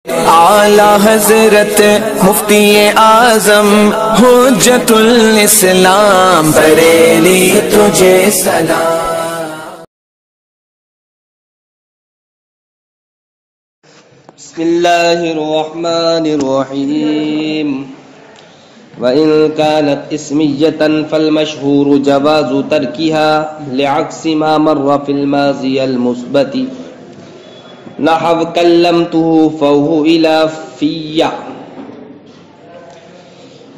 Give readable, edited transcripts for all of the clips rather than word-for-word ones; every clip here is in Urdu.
اعلی حضرت مفتی اعظم حجت الاسلام بریلی تجھے سلام۔ بسم اللہ الرحمن الرحیم۔ وَإِن كَانَتْ اسْمِيَّةً فَالْمَشْهُورُ جَوَازُ تَرْكِهَا لِعَكْسِ مَا مَرَّ فِي الْمَاضِيِ الْمُثْبَتِ نحو کلمتہ فوہ الافیہ۔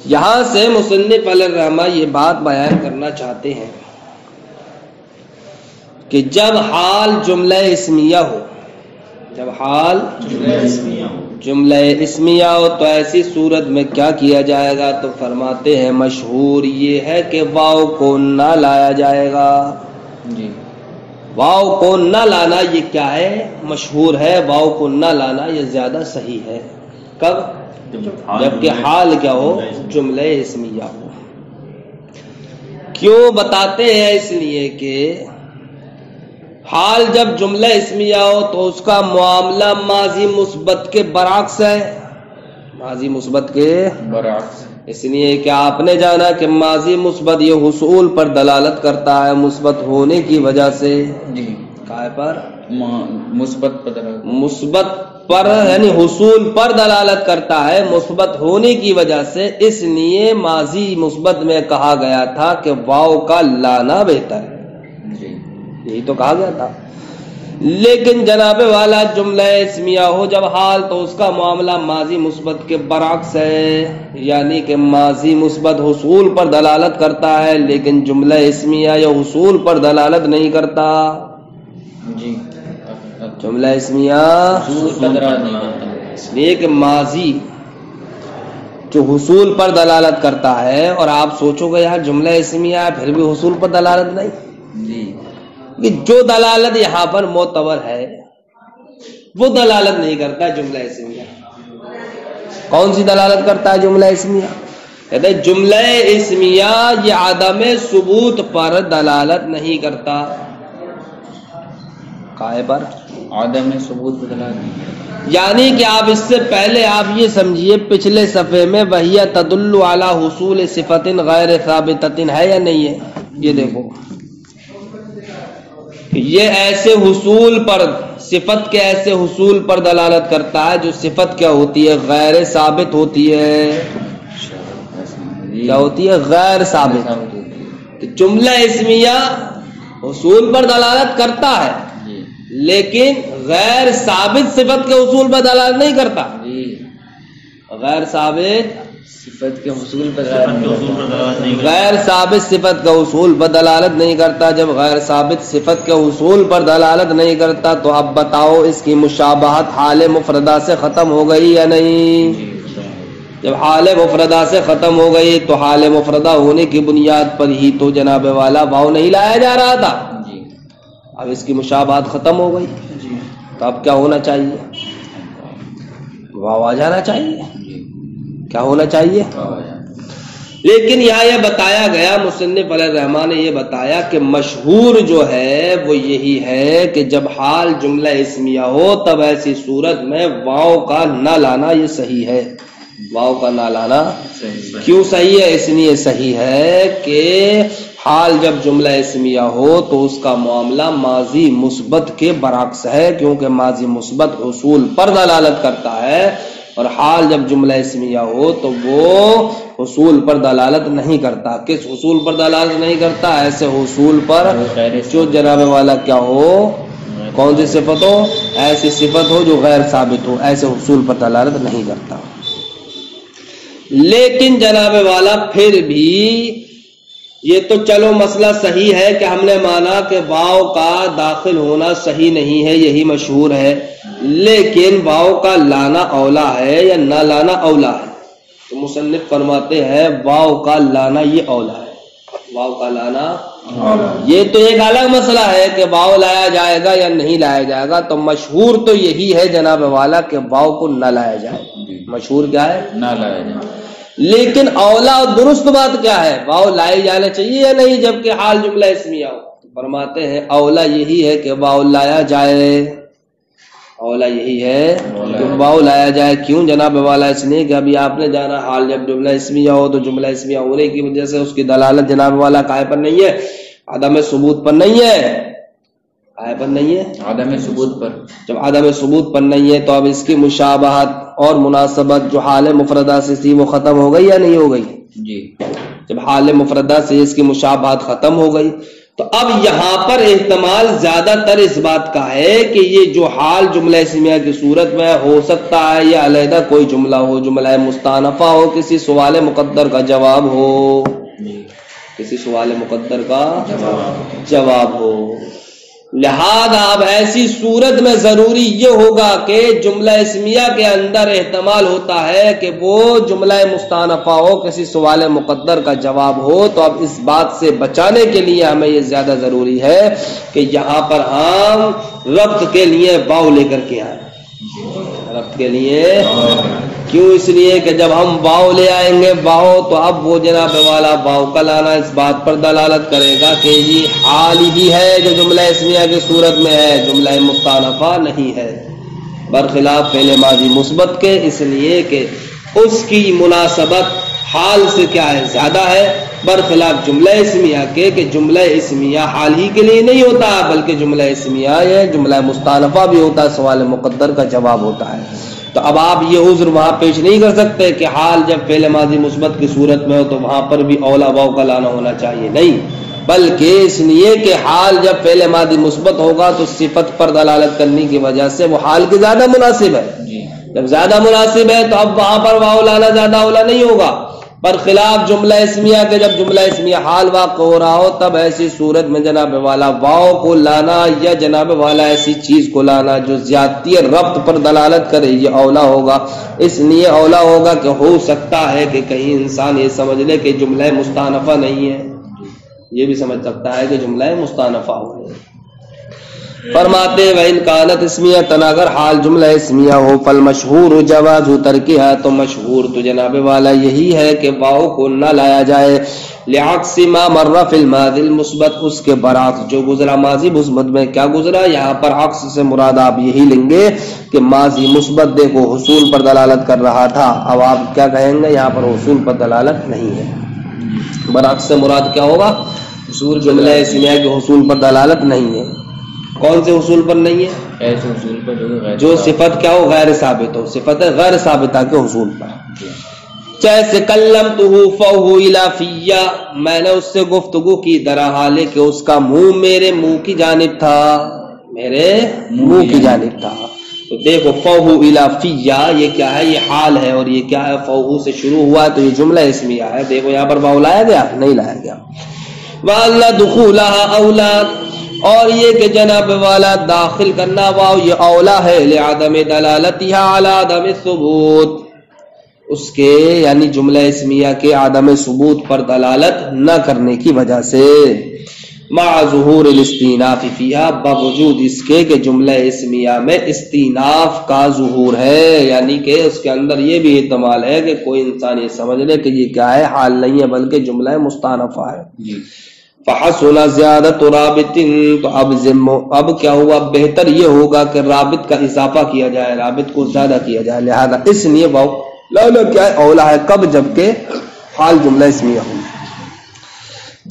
یہاں سے مصنف علیہ الرحمہ یہ بات بیان کرنا چاہتے ہیں کہ جب حال جملہ اسمیہ ہو، جب حال جملہ اسمیہ ہو تو ایسی صورت میں کیا کیا جائے گا؟ تو فرماتے ہیں مشہور یہ ہے کہ واو کو نہ لایا جائے گا۔ جی، واو کو نہ لانا یہ کیا ہے؟ مشہور ہے۔ واو کو نہ لانا یہ زیادہ صحیح ہے۔ کب؟ جبکہ حال کیا ہو؟ جملہ اسمیہ ہو۔ کیوں بتاتے ہیں؟ اس لیے کہ حال جب جملہ اسمیہ ہو تو اس کا معاملہ ماضی مثبت کے برعکس ہے، ماضی مثبت کے برعکس۔ اس لیے کہ آپ نے جانا کہ ماضی مثبت یہ حصول پر دلالت کرتا ہے، مثبت ہونے کی وجہ سے۔ جی، کائے پر؟ مثبت پر دلالت، مثبت پر یعنی حصول پر دلالت کرتا ہے، مثبت ہونے کی وجہ سے۔ اس لیے ماضی مثبت میں کہا گیا تھا کہ واو کا لانا بہتر ہے، یہی تو کہا گیا تھا۔ لیکن جناب والا جملہ اسمیہ ہو جب حال تو اس کا معاملہ ماضی مثبت کے برعکس ہے، یعنی کہ ماضی مثبت حصول پر دلالت کرتا ہے لیکن جملہ اسمیہ یا حصول پر دلالت نہیں کرتا۔ جی، جملہ اسمیہ حصول پر دلالت نہیں کرتا، اس لیے کہ ماضی جو حصول پر دلالت کرتا ہے، اور آپ سوچو گے یار جملہ اسمیہ ہے پھر بھی حصول پر دلالت نہیں۔ جی، کہ جو دلالت یہاں پر معتبر ہے وہ دلالت نہیں کرتا جملہ اسمیہ۔ کون سی دلالت کرتا ہے جملہ اسمیہ؟ کہتے ہیں جملہ اسمیہ یہ عدم ثبوت پر دلالت نہیں کرتا۔ کائے پر؟ عدم ثبوت پر دلالت نہیں کرتا، یعنی کہ آپ اس سے پہلے آپ یہ سمجھیے پچھلے صفحے میں وَهِيَ تَدُلُّ عَلَى حصول صفۃ غیر ثابتۃ ہے یا نہیں ہے؟ یہ دیکھو یہ ایسے حصول پر، صفت کے ایسے حصول پر دلالت کرتا ہے جو صفت کیا ہوتی ہے؟ غیر ثابت ہوتی ہے۔ کیا ہوتی ہے؟ غیر ثابت۔ تو جملہ اسمیہ حصول پر دلالت کرتا ہے لیکن غیر ثابت صفت کے حصول پر دلالت نہیں کرتا۔ غیر ثابت صفت کے حصول پر غیر ثابت صفت کا حصول پر دلالت نہیں کرتا۔ جب غیر ثابت صفت کے حصول پر دلالت نہیں کرتا تو اب بتاؤ اس کی مشابہت حال مفردہ سے ختم ہو گئی یا نہیں؟ جب حال مفردہ سے ختم ہو گئی تو حال مفردہ ہونے کی بنیاد پر ہی تو جناب والا واو نہیں لایا جا رہا تھا، اب اس کی مشابہت ختم ہو گئی تو اب کیا ہونا چاہیے؟ واو آ جانا چاہیے۔ کیا ہونا چاہیے؟ لیکن یہاں یہ بتایا گیا، مصنف علیہ الرحمٰن نے یہ بتایا کہ مشہور جو ہے وہ یہی ہے کہ جب حال جملہ اسمیہ ہو تب ایسی صورت میں واو کا نہ لانا یہ صحیح ہے۔ واو کا نہ لانا کیوں صحیح ہے؟ اس لیے صحیح ہے کہ حال جب جملہ اسمیہ ہو تو اس کا معاملہ ماضی مثبت کے برعکس ہے، کیونکہ ماضی مثبت حصول پر دلالت کرتا ہے، اور حال جب جملہ اسمیہ ہو تو وہ حصول پر دلالت نہیں کرتا۔ کس حصول پر دلالت نہیں کرتا؟ ایسے حصول پر جو جناب والا کیا ہو، کون سی صفت ہو؟ ایسی صفت ہو جو غیر ثابت ہو، ایسے حصول پر دلالت نہیں کرتا۔ لیکن جناب والا پھر بھی یہ تو چلو مسئلہ صحیح ہے کہ ہم نے مانا کہ واو کا داخل ہونا صحیح نہیں ہے، یہی مشہور ہے، لیکن واو کا لانا اولا ہے یا نہ لانا اولا ہے؟ تو مصنف فرماتے ہیں واو کا لانا یہ اولا ہے۔ واو کا لانا یہ تو ایک الگ مسئلہ ہے کہ واو لایا جائے گا یا نہیں لایا جائے گا، تو مشہور تو یہی ہے جناب والا کہ واو کو نہ لایا جائے۔ مشہور کیا ہے؟ نہ لایا جائے۔ لیکن اولا اور درست بات کیا ہے؟ واو لائے جانا چاہیے یا نہیں جبکہ حال جملہ اسمیہ ہو؟ فرماتے ہیں اولا یہی ہے کہ واو لایا جائے، اولا یہی ہے کہ واو لایا جائے. کیوں جناب والا؟ اس لیے کہ ابھی آپ نے جانا حال جب جملہ اسمیہ ہو تو جملہ اسمیہ ہونے کی وجہ سے اس کی دلالت جناب والا کائے پر نہیں ہے؟ عدم ثبوت پر نہیں ہے. کائے پر نہیں ہے؟ عدم ثبوت پر. جب عدم ثبوت پر نہیں ہے تو اب اس کی مشابہت اور مناسبت جو حال مفردہ سے تھی وہ ختم ہو گئی یا نہیں ہو گئی؟ جی. جب حال مفردہ سے اس کی مشابہت ختم ہو گئی تو اب یہاں پر احتمال زیادہ تر اس بات کا ہے کہ یہ جو حال جملہ اسمیہ کی صورت میں ہو سکتا ہے یا علیحدہ کوئی جملہ ہو، جملہ مستانفہ ہو، کسی سوال مقدر کا جواب ہو، کسی سوال مقدر کا جواب ہو. لہذا اب ایسی صورت میں ضروری یہ ہوگا کہ جملہ اسمیہ کے اندر احتمال ہوتا ہے کہ وہ جملہ مستانفہ ہو، کسی سوال مقدر کا جواب ہو. تو اب اس بات سے بچانے کے لیے ہمیں یہ زیادہ ضروری ہے کہ یہاں پر ہم ربط کے لیے واو لے کر کے آئیں. ربط کے لیے کیوں؟ اس لیے کہ جب ہم واو لے آئیں گے واو تو اب وہ جناب والا واو کا لانا اس بات پر دلالت کرے گا کہ یہ حال ہی ہے جو جملہ اسمیہ کی صورت میں ہے، جملہ مستانفہ نہیں ہے، برخلاف فعل ماضی مثبت کے. اس لیے کہ اس کی مناسبت حال سے کیا ہے؟ زیادہ ہے، برخلاف جملہ اسمیہ کے کہ جملہ اسمیہ حال ہی کے لیے نہیں ہوتا بلکہ جملہ اسمیہ ہے جملہ مستانفہ بھی ہوتا ہے، سوال مقدر کا جواب ہوتا ہے. تو اب آپ یہ عذر وہاں پیش نہیں کر سکتے کہ حال جب فعل ماضی مثبت کی صورت میں ہو تو وہاں پر بھی اولا واو کا لانا ہونا چاہیے، نہیں، بلکہ اس لیے کہ حال جب فعل ماضی مثبت ہوگا تو صفت پر دلالت کرنے کی وجہ سے وہ حال کی زیادہ مناسب ہے. جب زیادہ مناسب ہے تو اب وہاں پر واو لانا زیادہ اولا نہیں ہوگا، برخلاف جملہ اسمیہ کے جب جملہ اسمیہ حال واقع ہو رہا ہو تب ایسی صورت میں جناب والا واو کو لانا یا جناب والا ایسی چیز کو لانا جو زیادتی ربط پر دلالت کرے یہ اولا ہوگا. اس لیے اولا ہوگا کہ ہو سکتا ہے کہ کہیں انسان یہ سمجھ لے کہ جملہ مستانفہ نہیں ہے، یہ بھی سمجھ سکتا ہے کہ جملہ مستانفہ ہو. فرماتے وَإِنْ كَانَتْ اسْمِيَةً، اگر حال جملہ اسمیہ ہو فالمشہور جواز ترکها، تو مشہور تو جناب والا یہی ہے کہ واو کو نہ لایا جائے. لعکس ما مر فی الماضی المثبت، اس کے برعکس جو گزرا ماضی مثبت میں. کیا گزرا؟ یہاں پر عکس سے مراد آپ یہی لیں گے کہ ماضی مثبت دیکھو حصول پر دلالت کر رہا تھا، اب آپ کیا کہیں گے؟ یہاں پر حصول پر دلالت نہیں ہے. برعکس سے مراد کیا ہوگا؟ حصول. جملہ اسمیہ کے حصول پر دلالت نہیں ہے. کون سے حصول پر نہیں ہے؟ ایسے حصول پر جو صفت کیا ہو؟ غیر ثابت ہو. صفت غیر ثابتہ کے حصول پر. جیسے کلمتہ فہو الی فی، میں نے اس سے گفتگو کی در حالے کہ اس کا منہ میرے منہ کی جانب تھا، میرے منہ کی جانب تھا. تو دیکھو فہو الی فی یہ کیا ہے؟ یہ حال ہے. اور یہ کیا ہے؟ فہو سے شروع ہوا ہے تو یہ جملہ اسمیہ ہے. دیکھو یہاں پر واو لایا گیا؟ نہیں لایا گیا. وَأَلَّا دُخُولَهَا أَوْلَى، اور یہ کہ جناب والا داخل کرنا واو یہ اولا ہے لعدم دلالتها على عدم الثبوت، اس کے یعنی جملہ اسمیہ کے عدم ثبوت پر دلالت نہ کرنے کی وجہ سے. مع ظہور الاستئناف فيها، باوجود اس کے کہ جملہ اسمیہ میں استئناف کا ظہور ہے، یعنی کہ اس کے اندر یہ بھی احتمال ہے کہ کوئی انسان یہ سمجھ لے کہ یہ کیا ہے؟ حال نہیں ہے بلکہ جملہ مستانفہ ہے. فحسن زیادت رابط، تو اب کیا ہوا؟ بہتر یہ ہوگا کہ رابط کا اضافہ کیا جائے، رابط کو زیادہ کیا جائے. لہذا اس لیے واو لانا کیا ہے؟ اولا ہے. کب؟ جبکہ حال جملہ اسمیہ ہو.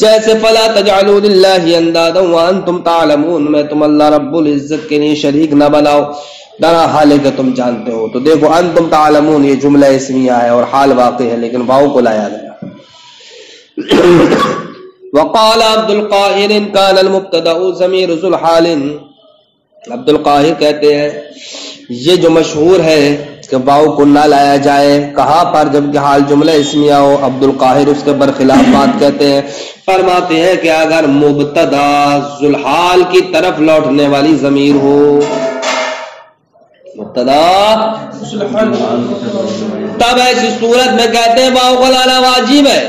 جیسے فلا تجعلوا للہ اندادا وانتم تعلمون، میں تم اللہ رب العزت کے لیے شریک نہ بناؤ درا حال کہ تم جانتے ہو. تو دیکھو انتم تعلمون یہ جملہ اسمیہ ہے اور حال واقع ہے لیکن واو کو لایا گیا. وقال عبد القاہر کان المبتدا ضمیر ذو الحال، عبد القاہر کہتے ہیں یہ جو مشہور ہے کہ واو کو نہ لایا جائے کہاں پر؟ جب کہ حال جملہ اسمیہ ہو. عبد القاہر اس کے برخلاف بات کہتے ہیں، فرماتے ہیں کہ اگر مبتدا ذو الحال کی طرف لوٹنے والی ضمیر ہو، مبتدا تب ایسی صورت میں کہتے ہیں واو کو لانا واجب ہے.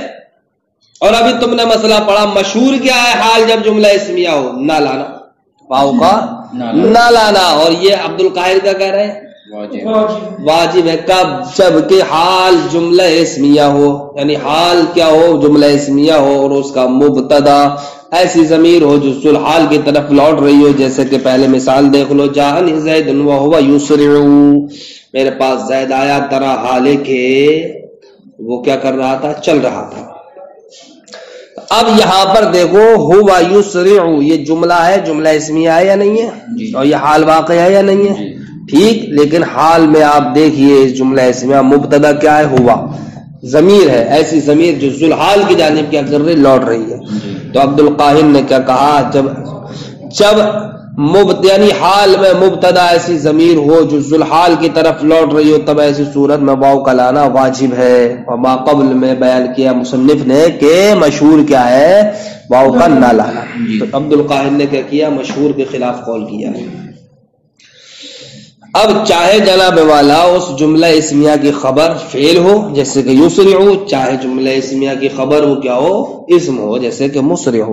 اور ابھی تم نے مسئلہ پڑھا مشہور کیا ہے؟ حال جب جملہ اسمیہ ہو نہ لانا، واو کا نہ لانا. اور یہ عبد القاہر کا کہہ رہے ہیں واجب ہے. کب؟ جب کہ حال جملہ اسمیہ ہو، یعنی حال کیا ہو؟ جملہ اسمیہ ہو اور اس کا مبتدا ایسی ضمیر ہو جو ذوالحال کی طرف لوٹ رہی ہو، جیسے کہ پہلے مثال دیکھ لو، جاءنی زید وہو یسرع، میرے پاس زید آیا ترا حالے کہ وہ کیا کر رہا تھا، چل رہا تھا۔ اب یہاں پر دیکھو ہوا یسرع، یہ جملہ ہے، جملہ اسمیہ ہے یا نہیں ہے، اور یہ حال واقع ہے یا نہیں ہے، ٹھیک، لیکن حال میں آپ دیکھیے اس جملہ اسمیہ مبتدا کیا ہے، ہوا ضمیر ہے، ایسی ضمیر جو ذوالحال کی جانب کیا کر رہی، لوٹ رہی ہے۔ تو عبد القاہن نے کیا کہا، جب یعنی حال میں مبتدا ایسی ضمیر ہو جو ذوالحال کی طرف لوٹ رہی ہو، تب ایسی صورت میں واو کا لانا واجب ہے۔ اور ما قبل میں بیان کیا مصنف نے کہ مشہور کیا ہے، واو کا نہ لانا۔ تو عبد القاہن نے کیا کیا، مشہور کے خلاف قول کیا ہے۔ اب چاہے جناب والا اس جملہ اسمیہ کی خبر فعل ہو جیسے کہ یسرع، چاہے جملہ اسمیہ کی خبر ہو کیا ہو، اسم ہو جیسے کہ مسرع۔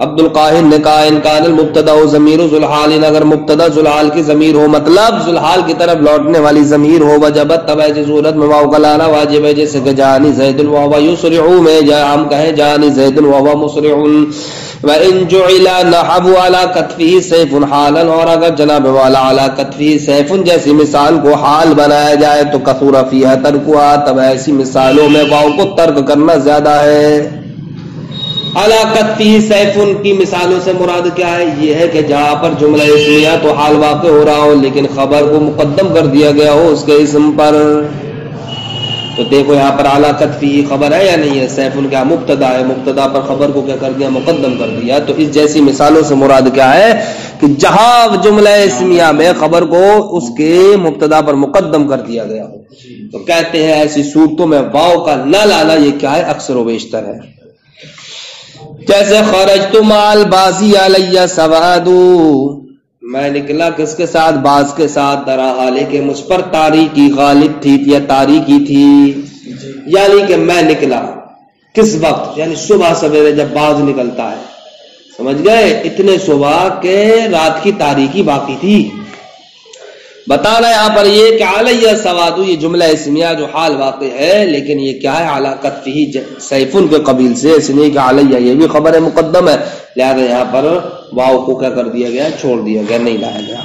عبد القاہن نے کہا ان کان المبتدا ضمیر ذوالحال، اگر مبتدا ذوالحال کی ضمیر ہو، مطلب ذوالحال کی طرف لوٹنے والی ضمیر ہو، وجبت تب ایسی صورت میں واو کا لانا واجب ہے، جیسے کہ جاءنی زید وہو یسرع میں ہم کہیں جاءنی زید وہو مسرع۔ وَإِن جُعِلَ نَحْوُ عَلَى كَتْفِهِ سَيْفٌ حَالًا، اور اگر جناب والا عَلَى كَتْفِهِ سَيْفٌ جیسی مثال کو حال بنایا جائے تو کثر فیہا ترکها، تب ایسی مثالوں میں واو کو ترک کرنا زیادہ ہے۔ عَلَى كَتْفِهِ سَيْفٌ کی مثالوں سے مراد کیا ہے، یہ ہے کہ جہاں پر جملہ اسمیہ تو حال واقع ہو رہا ہو لیکن خبر کو مقدم کر دیا گیا ہو اس کے اسم پر۔ تو دیکھو یہاں پر اعلیٰ کتفی خبر ہے یا نہیں ہے، سیف کیا مبتدا ہے، مبتدا پر خبر کو کیا کر دیا، مقدم کر دیا۔ تو اس جیسی مثالوں سے مراد کیا ہے کہ جہاں جملہ اسمیہ میں خبر کو اس کے مبتدا پر مقدم کر دیا گیا ہو، تو کہتے ہیں ایسی صورتوں میں واو کا نہ لانا یہ کیا ہے، اکثر و بیشتر ہے۔ جیسے خرجت مع البازی علی سواد، میں نکلا کس کے ساتھ، باز کے ساتھ، درا حالے کہ مجھ پر تاریکی غالب تھی یا تاریکی تھی، یعنی کہ میں نکلا کس وقت، یعنی صبح سویرے جب باز نکلتا ہے، سمجھ گئے، اتنے صبح کے رات کی تاریکی باقی تھی۔ بتانا یہاں پر یہ کہ علیہ سواد، یہ جملہ اسمیہ جو حال واقع ہے لیکن یہ کیا ہے، علی کتفہ سیفن کے قبیل سے، اس لیے کہ علیہ یہ بھی خبر مقدم ہے، لہذا یہاں پر واو کو کیا کر دیا گیا، چھوڑ دیا گیا، نہیں لایا گیا۔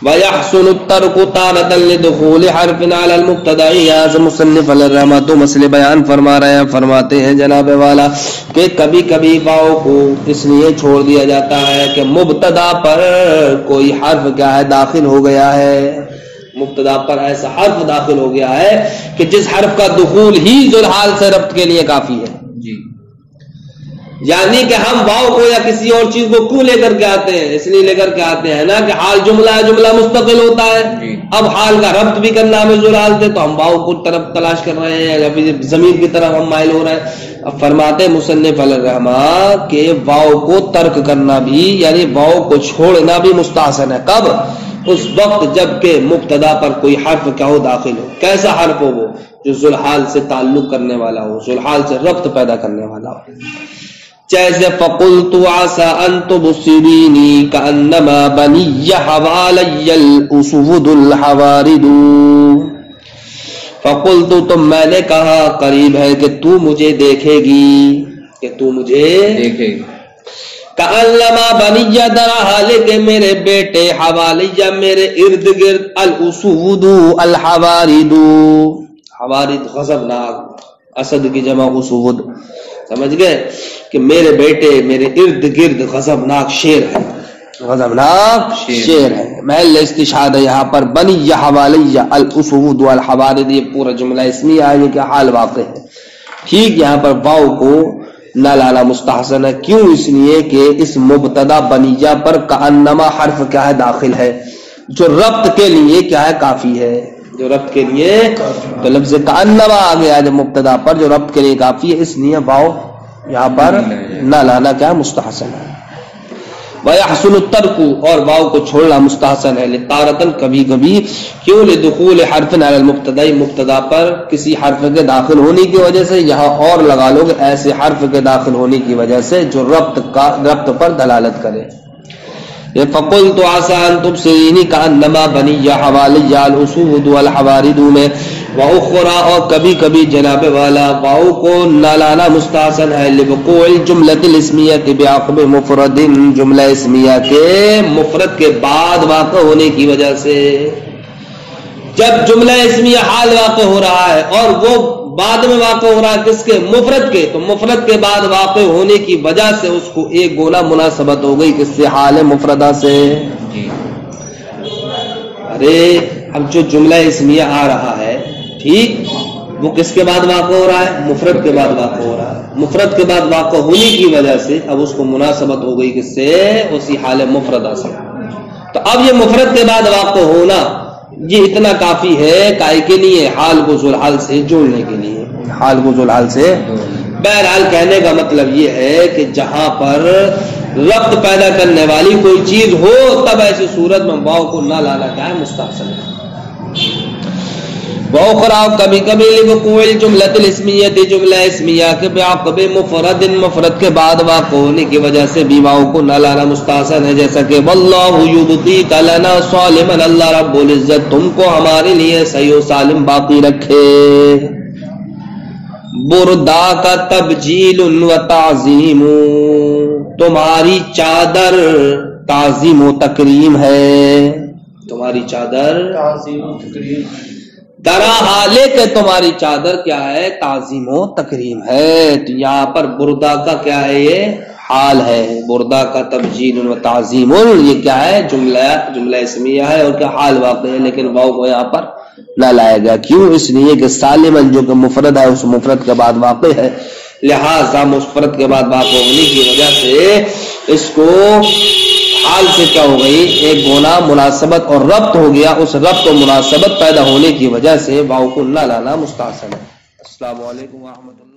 وَيَحْسُنُ التَّرْكُ تَارَةً لِدُخُولِ حَرْفٍ عَلَى الْمُبْتَدَإِ، یہاں مصنف علیہ الرحمہ تو مسئلے بیان فرما رہے ہیں، فرماتے ہیں جناب والا کہ کبھی کبھی واو کو اس لیے چھوڑ دیا جاتا ہے کہ مبتدا پر کوئی حرف کیا ہے، داخل ہو گیا ہے، مبتدا پر ایسا حرف داخل ہو گیا ہے کہ جس حرف کا دخول ہی ذوالحال سے ربط کے لیے کافی ہے۔ یعنی کہ ہم واو کو یا کسی اور چیز کو کیوں لے کر کے آتے ہیں، اس لیے لے کر کے آتے ہیں نا کہ حال جملہ ہے، جملہ مستقل ہوتا ہے، اب حال کا ربط بھی کرنا ہمیں ذوالحال سے، تو ہم واو کو طرف تلاش کر رہے ہیں یا پھر ضمیر کی طرف ہم مائل ہو رہے ہیں۔ اب فرماتے مصنف علیہ الرحمہ کہ واو کو ترک کرنا بھی، یعنی واو کو چھوڑنا بھی مستحسن ہے، کب، اس وقت جب کہ مبتدا پر کوئی حرف کیا ہو، داخل ہو، کیسا حرف ہو وہ، جو ذوالحال سے تعلق کرنے والا ہو، ذوالحال سے ربط پیدا کرنے والا ہو۔ جیسے فَقُلْتُ عَسَىٰ أَن تُبْصِرِينِي كَأَنَّمَا بَنِيَّ حَوَالَيَّ الْأُسُودُ الْحَوَارِدُ، فَقُلْتُ تو میں نے کہا قریب ہے کہ تو مجھے دیکھے گی، کہ تو مجھے دیکھے گی، كَأَنَّمَا بَنِيَّ درا حالے کہ میرے بیٹے، حوالیہ میرے ارد گرد، الْأُسُودُ الْحَوَارِدُ، حوارد غضبناک، اسد کی جمع اسود، سمجھ گئے کہ میرے بیٹے میرے ارد گرد غضبناک شیر ہے، غضبناک شیر ہے۔ محل استشہاد ہے یہاں پر بنی حوالیہ الاسود والحوارد، یہ پورا جملہ اسمیہ ہے، یہ کہ حال واقع ہے، ٹھیک۔ یہاں پر واو کو نہ لانا مستحسن ہے، کیوں، اس لیے کہ اس مبتدا بنیہ پر کأنما حرف کیا ہے، داخل ہے، جو ربط کے لیے کیا ہے، کافی ہے، جو ربط کے لیے، تو لفظ کأنما آ گیا جب مبتدا پر، جو ربط کے لیے کافی ہے، اس لیے واو یہاں پر نہ لانا کیا ہے، مستحسن ہے۔ وَيَحْسُنُ التَّرْكُ، اور واو کو چھوڑنا مستحسن ہے، لِطَارَةً کبھی کبھی، کیوں، لِدُخُولِ حَرْفٍ عَلَى الْمُبْتَدَإِ، مبتدا پر کسی حرف کے داخل ہونے کی وجہ سے، یہاں اور لگا لو کہ ایسے حرف کے داخل ہونے کی وجہ سے جو ربط پر دلالت کرے۔ یہ فَقُلْتُ عَسَىٰ أَن تُبْصِرِينِي كَأَنَّمَا بَنِيَّ حَوَالِيَّ الْأُسُودُ وَالْحَوَارِدُ میں وَأُخْرَى اور کبھی کبھی جناب والا واؤ کو نہ لانا مستحسن ہے لِوُقُوعِ الْجُمْلَةِ الْإِسْمِيَّةِ بِعَقْبِ مُفْرَدٍ جملہ اسمیہ کے مفرد کے بعد واقع ہونے کی وجہ سے. جب جملہ اسمیہ حال واقع ہو رہا ہے اور وہ بعد میں واقع ہو رہا ہے کس کے؟ مفرد کے. تو مفرد کے بعد واقع ہونے کی وجہ سے اس کو ایک گونا مناسبت ہو گئی کس سے؟ حال مفردہ سے. ارے اب جو جملہ اسمیہ آ رہا ہے ٹھیک وہ کس کے بعد واقع ہو رہا ہے؟ مفرد کے بعد واقع ہو رہا ہے. مفرد کے بعد واقع ہونے کی وجہ سے اب اس کو مناسبت ہو گئی کس سے؟ اسی حال مفردہ سے. تو اب یہ مفرد کے بعد واقع ہونا یہ اتنا کافی ہے کائے کے لیے؟ حال کو ذوالحال سے جوڑنے کے لیے. حال کو ذوالحال سے. بہرحال کہنے کا مطلب یہ ہے کہ جہاں پر ربط پیدا کرنے والی کوئی چیز ہو تب ایسی صورت میں واؤ کو نہ لانا کیا ہے؟ مستحسن ہے. وَأُخْرَى کبھی کبھی لِوُقُوعِ الْجُمْلَةِ الْإِسْمِيَّةِ جملہ اسمیہ کے بِعَقْبِ مُفْرَدٍ مفرد کے بعد واقع ہونے کی وجہ سے بھی واؤ کو نہ لانا مستحسن ہے. جیسا کہ وَاللَّهُ يُبْقِيكَ لَنَا صَالِمًا اللہ رب العزت تم کو ہمارے لیے صحیح و سالم باقی رکھے. بردا کا تبجیل و تعظیم تمہاری چادر تعظیم و تکریم ہے. تمہاری چادر تعظیم و تکریم درا حالے کہ تمہاری چادر کیا ہے؟ تعظیم و تکریم ہے. تو یہاں پر بردا کا کیا ہے؟ یہ حال ہے. بردا کا تبجیل و تعظیم یہ کیا ہے؟ جملہ اسمیہ ہے اور کیا حال واقع ہے لیکن واؤ کو یہاں پر نہ لایا گیا. کیوں؟ اس لیے کہ سالمن جو کہ مفرد ہے اس مفرد کے بعد واقع ہے لہذا مفرد کے بعد واقع ہونے کی وجہ سے اس کو حال سے کیا ہو گئی؟ ایک گونا مناسبت اور ربط ہو گیا. اس ربط و مناسبت پیدا ہونے کی وجہ سے واؤ کو نہ لانا مستحسن ہے. السلام علیکم ورحمۃ اللہ.